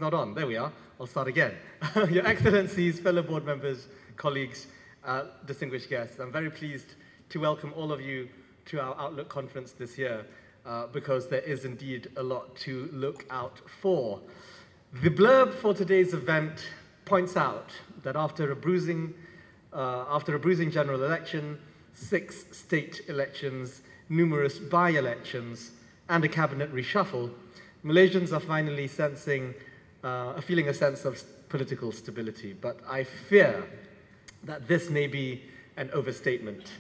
not on. There we are. I'll start again. Your Excellencies, fellow board members, colleagues, distinguished guests, I'm very pleased to welcome all of you to our Outlook Conference this year because there is indeed a lot to look out for. The blurb for today's event points out that after a bruising general election, 6 state elections, numerous by-elections, and a cabinet reshuffle, Malaysians are finally feeling a sense of political stability. But I fear that this may be an overstatement.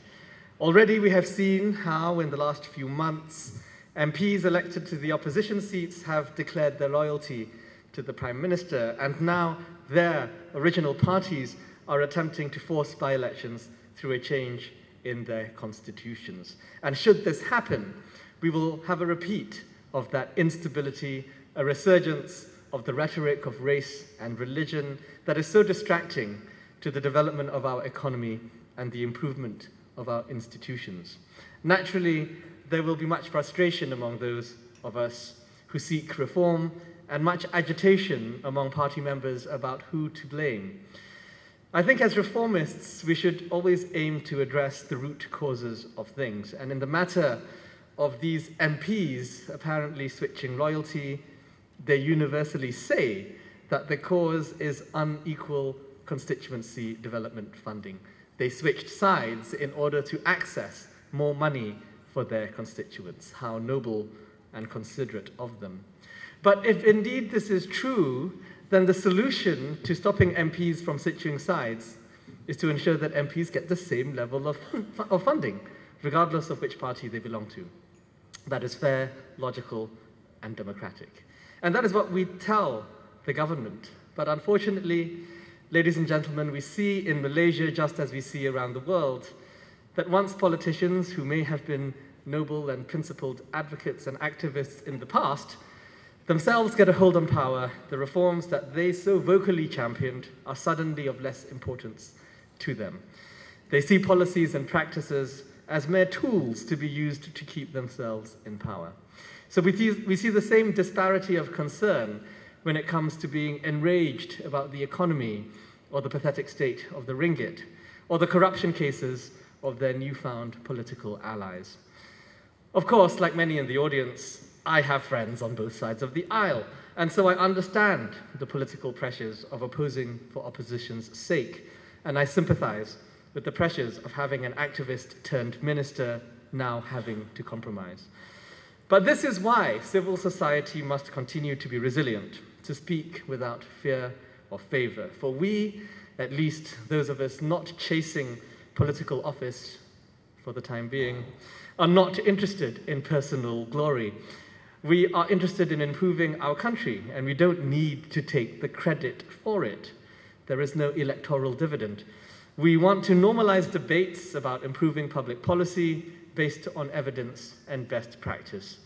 Already we have seen how in the last few months, MPs elected to the opposition seats have declared their loyalty to the Prime Minister, and now their original parties are attempting to force by-elections through a change in their constitutions. And should this happen, we will have a repeat of that instability, a resurgence of the rhetoric of race and religion that is so distracting to the development of our economy and the improvement of our institutions. Naturally, there will be much frustration among those of us who seek reform and much agitation among party members about who to blame. I think as reformists, we should always aim to address the root causes of things. And in the matter of these MPs apparently switching loyalty, they universally say that the cause is unequal constituency development funding. They switched sides in order to access more money for their constituents. How noble and considerate of them. But if indeed this is true, then the solution to stopping MPs from switching sides is to ensure that MPs get the same level of funding, regardless of which party they belong to. That is fair, logical, and democratic. And that is what we tell the government. But unfortunately, ladies and gentlemen, we see in Malaysia, just as we see around the world, that once politicians who may have been noble and principled advocates and activists in the past themselves get a hold on power, the reforms that they so vocally championed are suddenly of less importance to them. They see policies and practices as mere tools to be used to keep themselves in power. So we see the same disparity of concern when it comes to being enraged about the economy or the pathetic state of the ringgit or the corruption cases of their newfound political allies. Of course, like many in the audience, I have friends on both sides of the aisle, and so I understand the political pressures of opposing for opposition's sake, and I sympathize with the pressures of having an activist turned minister now having to compromise. But this is why civil society must continue to be resilient, to speak without fear or favor. For we, at least those of us not chasing political office for the time being, are not interested in personal glory. We are interested in improving our country, and we don't need to take the credit for it. There is no electoral dividend. We want to normalize debates about improving public policy based on evidence and best practice.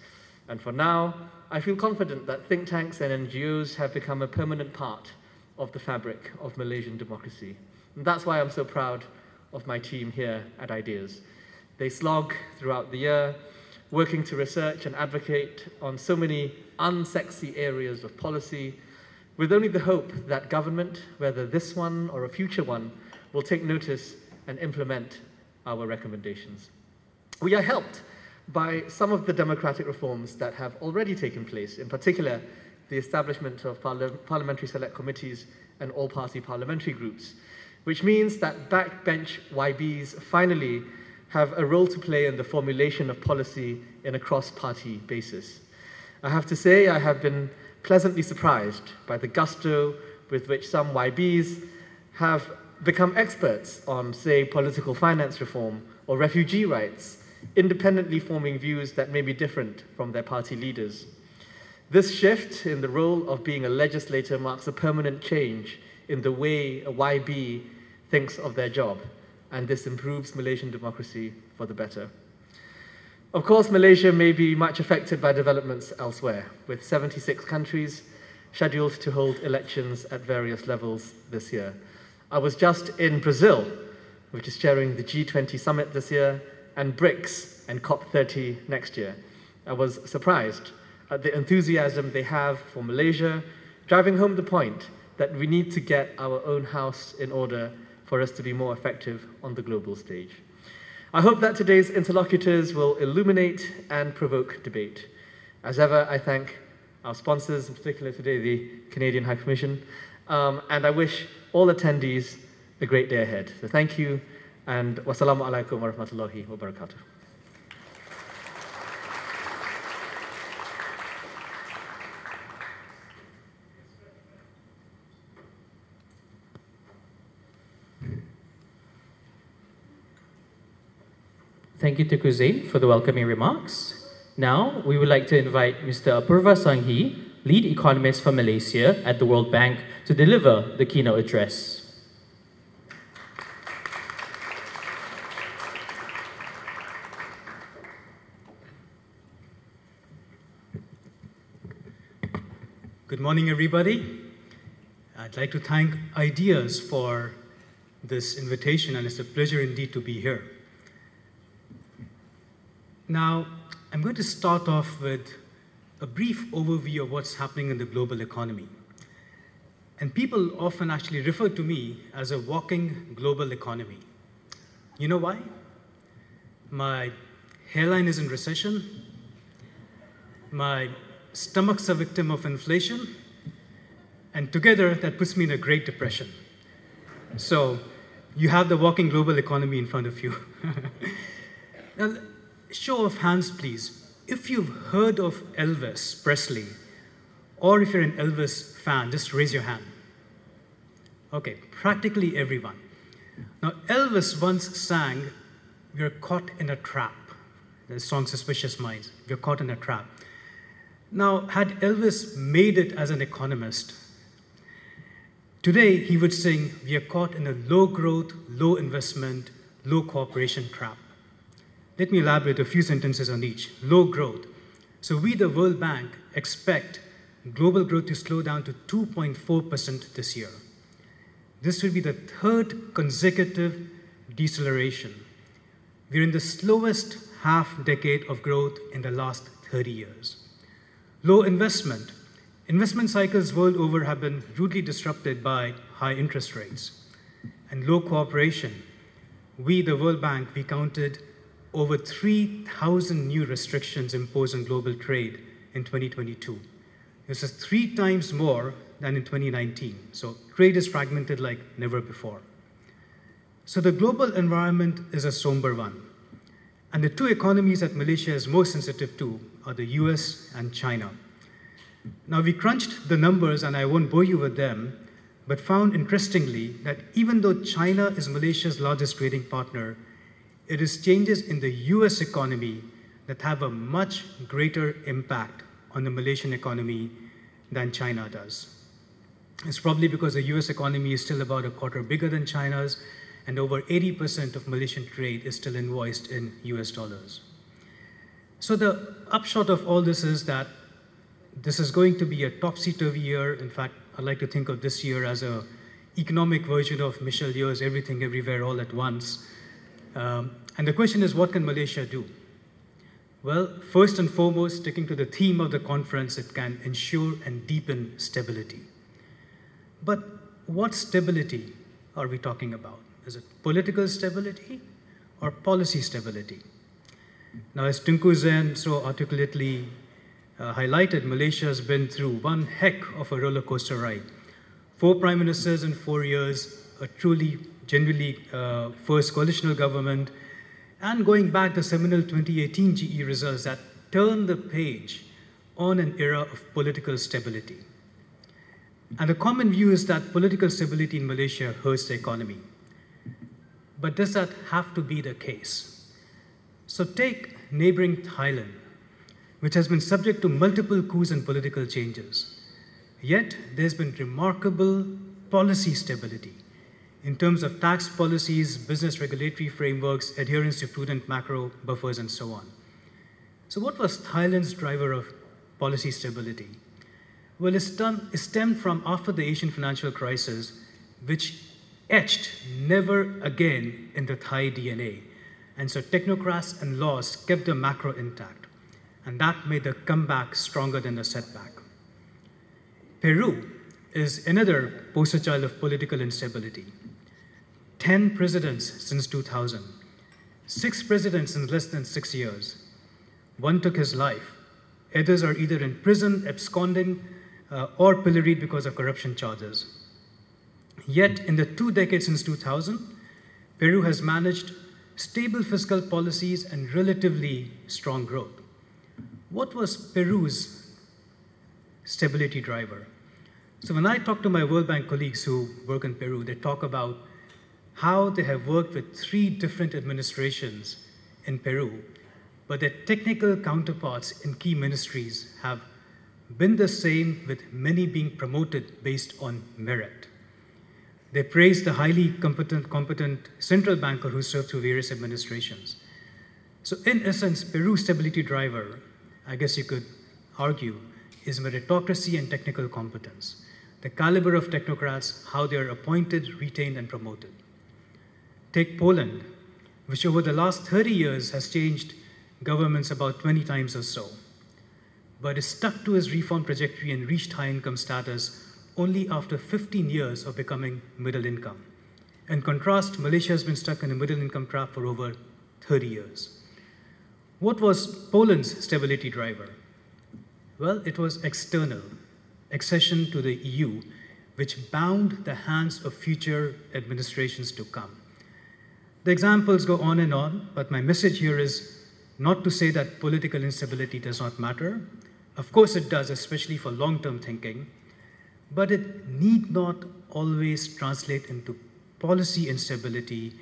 And for now, I feel confident that think tanks and NGOs have become a permanent part of the fabric of Malaysian democracy. And that's why I'm so proud of my team here at Ideas. They slog throughout the year, working to research and advocate on so many unsexy areas of policy, with only the hope that government, whether this one or a future one, will take notice and implement our recommendations. We are helped by some of the democratic reforms that have already taken place, in particular, the establishment of parliamentary select committees and all-party parliamentary groups, which means that backbench YBs finally have a role to play in the formulation of policy in a cross-party basis. I have to say I have been pleasantly surprised by the gusto with which some YBs have become experts on, say, political finance reform or refugee rights, independently forming views that may be different from their party leaders. This shift in the role of being a legislator marks a permanent change in the way a YB thinks of their job, and this improves Malaysian democracy for the better. Of course, Malaysia may be much affected by developments elsewhere, with 76 countries scheduled to hold elections at various levels this year. I was just in Brazil, which is chairing the G20 summit this year, and BRICS and COP30 next year. I was surprised at the enthusiasm they have for Malaysia driving home the point that we need to get our own house in order for us to be more effective on the global stage. I hope that today's interlocutors will illuminate and provoke debate. As ever, I thank our sponsors, in particular today, the Canadian High Commission, and I wish all attendees a great day ahead. So thank you, and wassalamu alaikum wa rahmatullahi wa barakatuh. Thank you to Kuzain for the welcoming remarks. Now, we would like to invite Mr. Apurva Sanghi, Lead Economist for Malaysia at the World Bank, to deliver the keynote address. Good morning, everybody. I'd like to thank Ideas for this invitation, and it's a pleasure indeed to be here. Now, I'm going to start off with a brief overview of what's happening in the global economy. And people often actually refer to me as a walking global economy. You know why? My hairline is in recession. My stomach's a victim of inflation. And together, that puts me in a Great Depression. So you have the walking global economy in front of you. Now, show of hands, please. If you've heard of Elvis Presley, or if you're an Elvis fan, just raise your hand. Okay, practically everyone. Now, Elvis once sang, "We're caught in a trap." The song Suspicious Minds, "We're caught in a trap." Now, had Elvis made it as an economist, today he would sing, "We are caught in a low growth, low investment, low cooperation trap." Let me elaborate a few sentences on each. Low growth. So we, the World Bank, expect global growth to slow down to 2.4% this year. This will be the third consecutive deceleration. We're in the slowest half decade of growth in the last 30 years. Low investment. Investment cycles world over have been rudely disrupted by high interest rates. And low cooperation. We, the World Bank, we counted over 3,000 new restrictions imposed on global trade in 2022. This is 3 times more than in 2019. So trade is fragmented like never before. So the global environment is a somber one. And the 2 economies that Malaysia is most sensitive to are the US and China. Now, we crunched the numbers, and I won't bore you with them, but found interestingly that even though China is Malaysia's largest trading partner, it is changes in the US economy that have a much greater impact on the Malaysian economy than China does. It's probably because the US economy is still about a quarter bigger than China's, and over 80% of Malaysian trade is still invoiced in US dollars. So the upshot of all this is that this is going to be a topsy-turvy year. In fact, I like to think of this year as an economic version of Michel Yeoh's Everything Everywhere All at Once. And the question is, what can Malaysia do? Well, first and foremost, sticking to the theme of the conference, it can ensure and deepen stability. But what stability are we talking about? Is it political stability or policy stability? Now, as Tunku Zain so articulately highlighted, Malaysia has been through one heck of a roller coaster ride. 4 prime ministers in 4 years, a truly, genuinely first coalitional government, and going back the seminal 2018 GE results that turned the page on an era of political stability. And the common view is that political stability in Malaysia hurts the economy. But does that have to be the case? So take neighboring Thailand, which has been subject to multiple coups and political changes. Yet there's been remarkable policy stability in terms of tax policies, business regulatory frameworks, adherence to prudent macro buffers, and so on. So what was Thailand's driver of policy stability? Well, it stemmed from after the Asian financial crisis, which etched never again in the Thai DNA. And so technocrats and laws kept the macro intact. And that made the comeback stronger than the setback. Peru is another poster child of political instability. 10 presidents since 2000, 6 presidents in less than 6 years. One took his life. Others are either in prison, absconding, or pilloried because of corruption charges. Yet, in the 2 decades since 2000, Peru has managed stable fiscal policies and relatively strong growth. What was Peru's stability driver? So when I talk to my World Bank colleagues who work in Peru, they talk about how they have worked with 3 different administrations in Peru, but their technical counterparts in key ministries have been the same, with many being promoted based on merit. They praise the highly competent central banker who served through various administrations. So in essence, Peru's stability driver, I guess you could argue, is meritocracy and technical competence. The caliber of technocrats, how they are appointed, retained, and promoted. Take Poland, which over the last 30 years has changed governments about 20 times or so, but is stuck to its reform trajectory and reached high income status only after 15 years of becoming middle income. In contrast, Malaysia has been stuck in a middle income trap for over 30 years. What was Poland's stability driver? Well, it was external, accession to the EU, which bound the hands of future administrations to come. The examples go on and on, but my message here is not to say that political instability does not matter. Of course it does, especially for long-term thinking, but it need not always translate into policy instability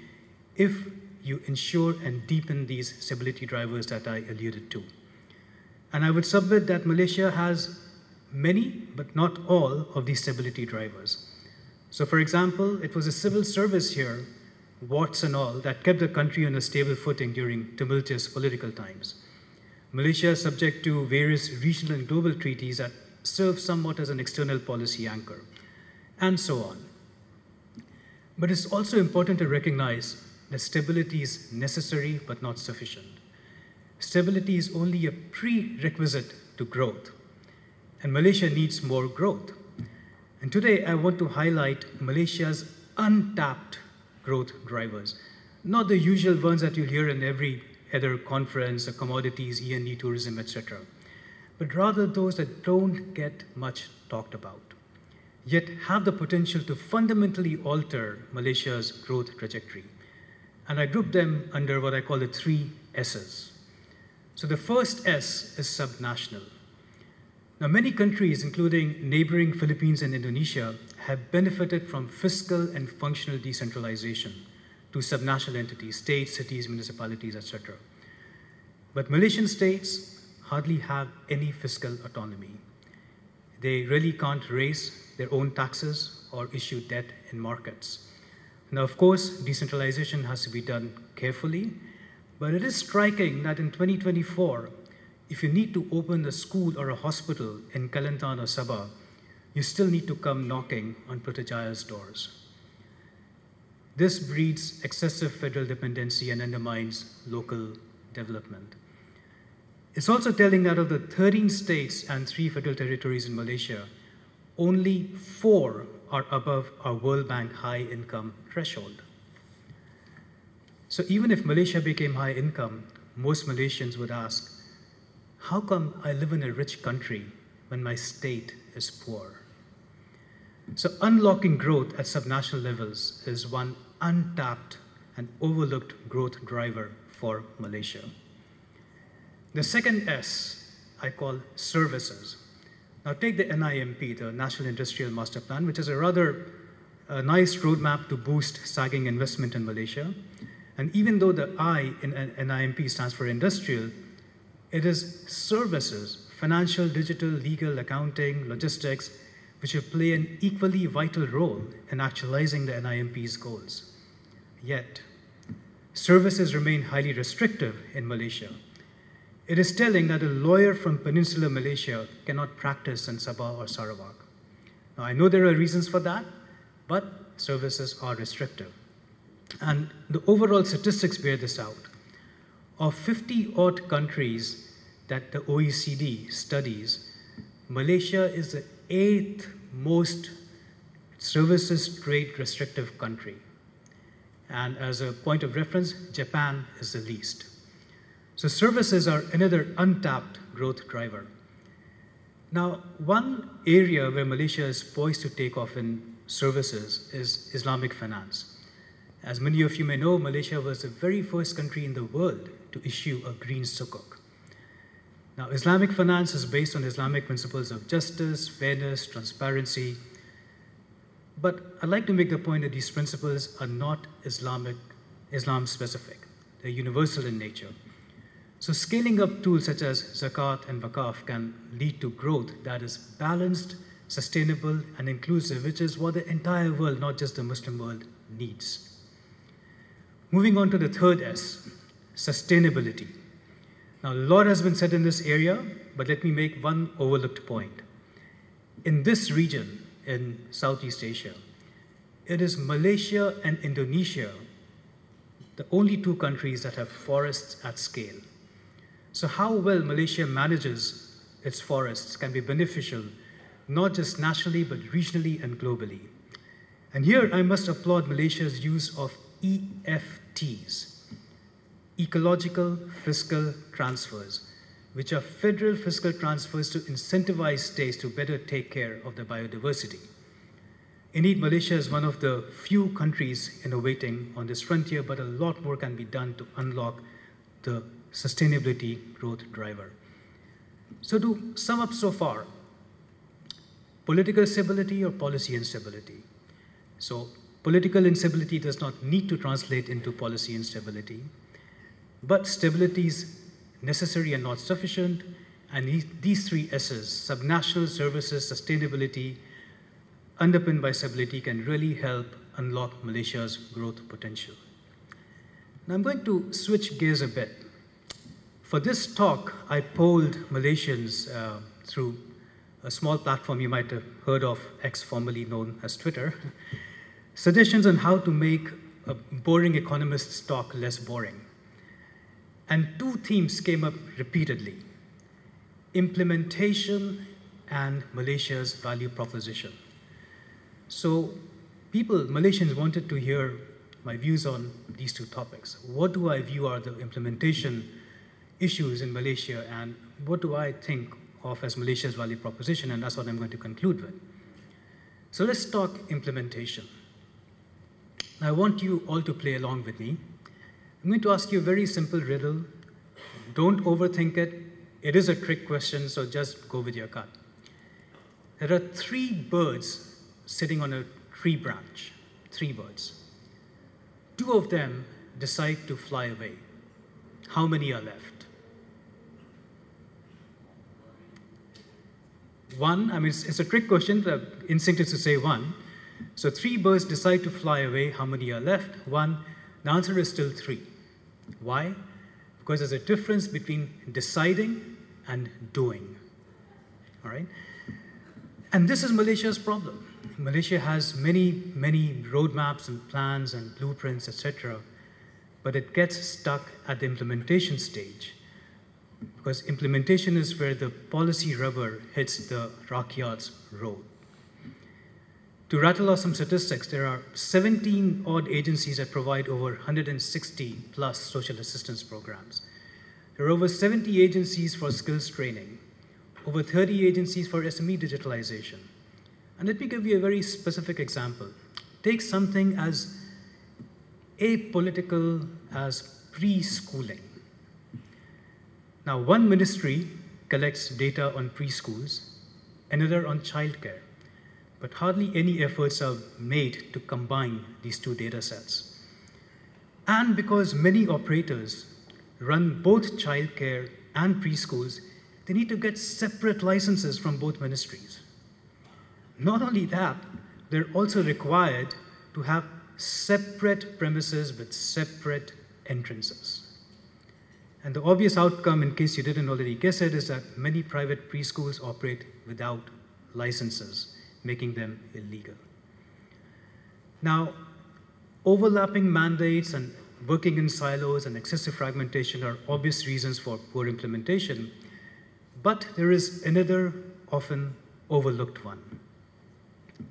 if you ensure and deepen these stability drivers that I alluded to. And I would submit that Malaysia has many, but not all, of these stability drivers. So for example, it was a civil service here, warts and all, that kept the country on a stable footing during tumultuous political times. Malaysia is subject to various regional and global treaties that serve somewhat as an external policy anchor, and so on. But it's also important to recognize that stability is necessary but not sufficient. Stability is only a prerequisite to growth, and Malaysia needs more growth. And today I want to highlight Malaysia's untapped growth drivers, not the usual ones that you'll hear in every other conference, commodities, E&E, tourism, etc., but rather those that don't get much talked about, yet have the potential to fundamentally alter Malaysia's growth trajectory. And I group them under what I call the 3 S's. So the first S is subnational. Now, many countries, including neighboring Philippines and Indonesia, have benefited from fiscal and functional decentralization to subnational entities, states, cities, municipalities, etc. But Malaysian states hardly have any fiscal autonomy. They really can't raise their own taxes or issue debt in markets. Now, of course, decentralization has to be done carefully, but it is striking that in 2024, if you need to open a school or a hospital in Kelantan or Sabah, you still need to come knocking on Putajaya's doors. This breeds excessive federal dependency and undermines local development. It's also telling that of the 13 states and 3 federal territories in Malaysia, only 4 are above our World Bank high income threshold. So even if Malaysia became high income, most Malaysians would ask, how come I live in a rich country when my state is poor? So unlocking growth at subnational levels is one untapped and overlooked growth driver for Malaysia. The second S I call services. Now take the NIMP, the National Industrial Master Plan, which is a rather nice roadmap to boost sagging investment in Malaysia. And even though the I in NIMP stands for industrial, it is services, financial, digital, legal, accounting, logistics, which will play an equally vital role in actualizing the NIMP's goals. Yet, services remain highly restrictive in Malaysia. It is telling that a lawyer from Peninsular Malaysia cannot practice in Sabah or Sarawak. Now, I know there are reasons for that, but services are restrictive. And the overall statistics bear this out. Of 50-odd countries that the OECD studies, Malaysia is the 8th most services trade restrictive country. And as a point of reference, Japan is the least. So services are another untapped growth driver. Now, one area where Malaysia is poised to take off in services is Islamic finance. As many of you may know, Malaysia was the very first country in the world to issue a green sukuk. Now, Islamic finance is based on Islamic principles of justice, fairness, transparency. But I'd like to make the point that these principles are not Islam-specific. They're universal in nature. So scaling up tools such as zakat and wakaf can lead to growth that is balanced, sustainable, and inclusive, which is what the entire world, not just the Muslim world, needs. Moving on to the third S, sustainability. Now, a lot has been said in this area, but let me make one overlooked point. In this region, in Southeast Asia, it is Malaysia and Indonesia, the only two countries that have forests at scale. So how well Malaysia manages its forests can be beneficial, not just nationally, but regionally and globally. And here I must applaud Malaysia's use of EFTs, ecological fiscal transfers, which are federal fiscal transfers to incentivize states to better take care of the biodiversity. Indeed, Malaysia is one of the few countries innovating on this frontier, but a lot more can be done to unlock the sustainability growth driver. So to sum up so far, political stability or policy instability. So political instability does not need to translate into policy instability, but stability is necessary and not sufficient, and these three S's, subnational services, sustainability, underpinned by stability, can really help unlock Malaysia's growth potential. Now I'm going to switch gears a bit. For this talk, I polled Malaysians through a small platform you might have heard of, X, formerly known as Twitter, suggestions on how to make a boring economist's talk less boring. And two themes came up repeatedly: implementation and Malaysia's value proposition. So Malaysians wanted to hear my views on these two topics. What do I view are the implementation issues in Malaysia, and what do I think of as Malaysia's value proposition? And that's what I'm going to conclude with. So let's talk implementation. I want you all to play along with me. I'm going to ask you a very simple riddle. Don't overthink it. It is a trick question, so just go with your gut. There are 3 birds sitting on a tree branch, 3 birds. 2 of them decide to fly away. How many are left? 1, I mean, it's a trick question. The instinct is to say 1. So 3 birds decide to fly away. How many are left? 1. The answer is still 3. Why? Because there's a difference between deciding and doing. All right? And this is Malaysia's problem. Malaysia has many, many roadmaps and plans and blueprints, etc., but it gets stuck at the implementation stage, because implementation is where the policy rubber hits the rockyard's road. To rattle off some statistics, there are 17 odd agencies that provide over 160 plus social assistance programs. There are over 70 agencies for skills training, over 30 agencies for SME digitalization. And let me give you a very specific example. Take something as apolitical as preschooling. Now, one ministry collects data on preschools, another on childcare, but hardly any efforts are made to combine these 2 data sets. And because many operators run both childcare and preschools, they need to get separate licenses from both ministries. Not only that, they're also required to have separate premises with separate entrances. And the obvious outcome, in case you didn't already guess it, is that many private preschools operate without licenses, making them illegal. Now, overlapping mandates and working in silos and excessive fragmentation are obvious reasons for poor implementation, but there is another often overlooked one,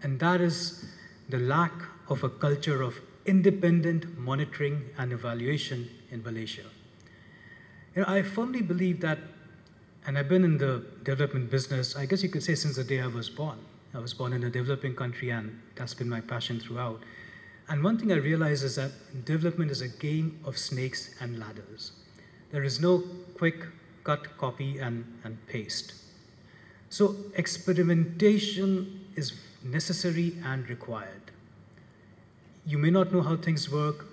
and that is the lack of a culture of independent monitoring and evaluation in Malaysia. I firmly believe that, and I've been in the development business, I guess you could say since the day I was born. I was born in a developing country, and that's been my passion throughout. And one thing I realize is that development is a game of snakes and ladders. There is no quick cut, copy, and paste. So experimentation is necessary and required. You may not know how things work,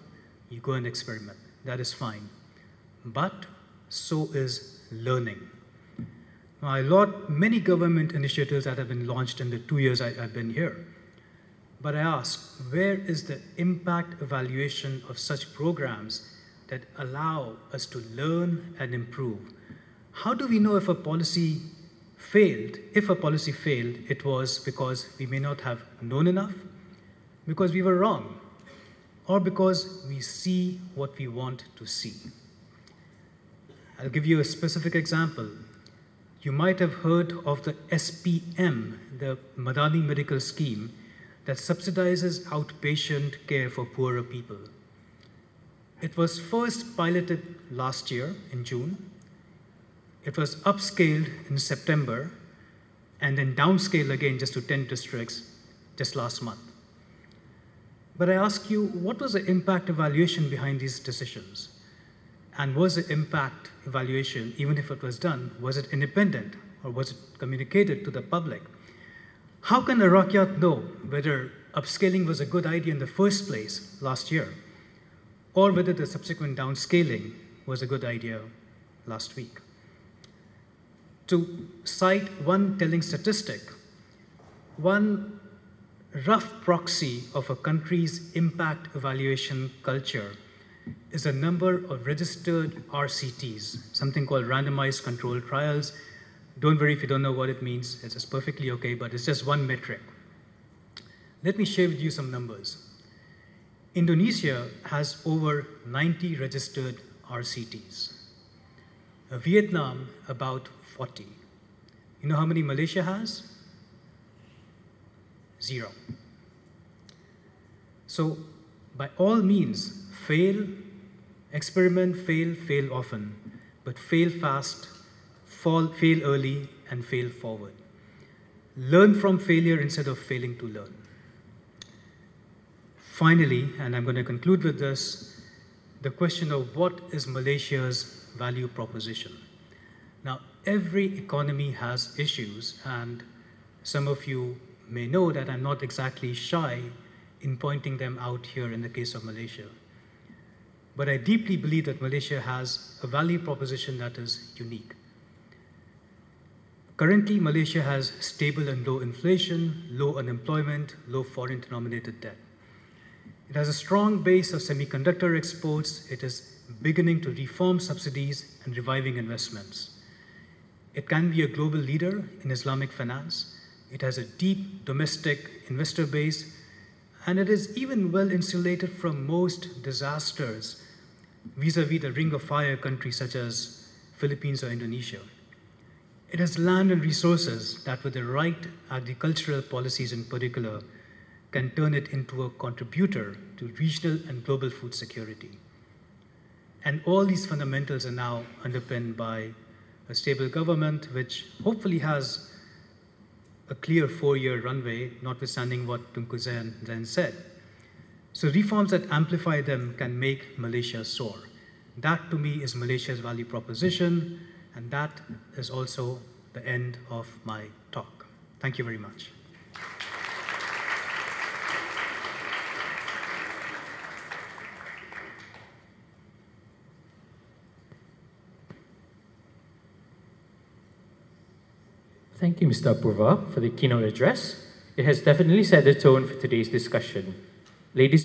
you go and experiment. That is fine. But so is learning. Now, I laud many government initiatives that have been launched in the 2 years I've been here. But I ask, where is the impact evaluation of such programs that allow us to learn and improve? How do we know if a policy failed? If a policy failed, it was because we may not have known enough, because we were wrong, or because we see what we want to see. I'll give you a specific example. You might have heard of the SPM, the Madani Medical Scheme, that subsidizes outpatient care for poorer people. It was first piloted last year in June. It was upscaled in September, and then downscaled again just to 10 districts just last month. But I ask you, what was the impact evaluation behind these decisions? And was the impact evaluation, even if it was done, was it independent, or was it communicated to the public? How can a rakyat know whether upscaling was a good idea in the first place last year, or whether the subsequent downscaling was a good idea last week? To cite one telling statistic, one rough proxy of a country's impact evaluation culture is the number of registered RCTs, something called randomized controlled trials. Don't worry if you don't know what it means. It's just perfectly okay, but it's just one metric. Let me share with you some numbers. Indonesia has over 90 registered RCTs. Vietnam, about 40. You know how many Malaysia has? 0. So, by all means, fail, experiment, fail often, but fail fast, fail early, and fail forward. Learn from failure instead of failing to learn. Finally, and I'm going to conclude with this, the question of what is Malaysia's value proposition. Now, every economy has issues, and some of you may know that I'm not exactly shy in pointing them out here in the case of Malaysia. But I deeply believe that Malaysia has a value proposition that is unique. Currently, Malaysia has stable and low inflation, low unemployment, low foreign denominated debt. It has a strong base of semiconductor exports. It is beginning to reform subsidies and reviving investments. It can be a global leader in Islamic finance. It has a deep domestic investor base, and it is even well insulated from most disasters vis-a-vis the ring of fire countries such as Philippines or Indonesia. It has land and resources that, with the right agricultural policies in particular, can turn it into a contributor to regional and global food security. And all these fundamentals are now underpinned by a stable government, which hopefully has a clear 4-year runway, notwithstanding what Tunku Zain said. So reforms that amplify them can make Malaysia soar. That, to me, is Malaysia's value proposition, and that is also the end of my talk. Thank you very much. Thank you, Mr. Apurva, for the keynote address. It has definitely set the tone for today's discussion. Ladies